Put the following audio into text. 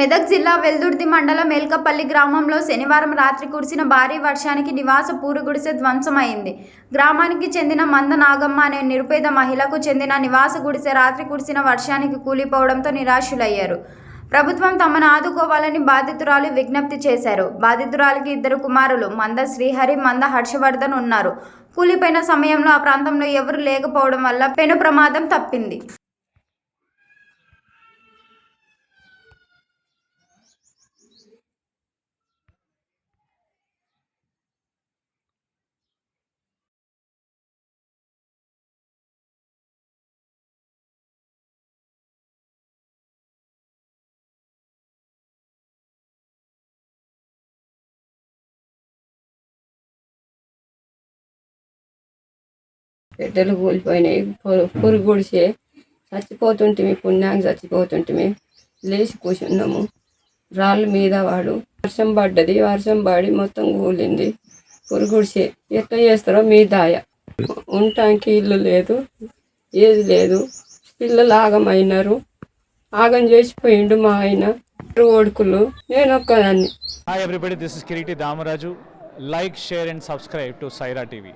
మెదక్ జిల్లా వెల్దుర్తి మండలం ఎల్కపల్లి గ్రామంలో శనివారం రాత్రి కురిసిన భారీ వర్షానికి నివాస పూరిగుడిసె ధ్వంసమైంది. గ్రామానికి చెందిన మంద నాగమ్మ అనే నిరుపేద మహిళకు చెందిన నివాస గుడిసె రాత్రి కురిసిన వర్షానికి కూలిపోవడంతో నిరాశులయ్యారు. ప్రభుత్వం తమను ఆదుకోవాలని బాధితురాలు విజ్ఞప్తి చేశారు. బాధితురాలికి 2 కుమారులు మంద శ్రీహరి, మంద హర్షవర్ధన్ ఉన్నారు. కూలిపోయిన సమయంలో ఆ ప్రాంతంలో ఎవరూ లేకపోవడం వల్ల పెను ప్రమాదం తప్పింది. బిడ్డలు కూలిపోయినాయి. పురుగు గుడిసే చచ్చిపోతుంటిమి, పుణ్యానికి చచ్చిపోతుంటిమి. లేచి కూర్చున్నాము. రాళ్ళ మీద వాడు వర్షం పడ్డది. వర్షం పడి మొత్తం కూలింది. పురుగు గుడిసే ఎట్లా చేస్తారో మీ దాయ. ఉండటానికి ఇల్లు లేదు, ఏది లేదు. పిల్లలు ఆగమైనారు. ఆగం చేసిపోయిండు మా ఆయన. ఓడుకులు నేను ఒక్కదాన్ని. Hi everybody, this is Kiriti Damaraju. Like, share and subscribe to Saira TV.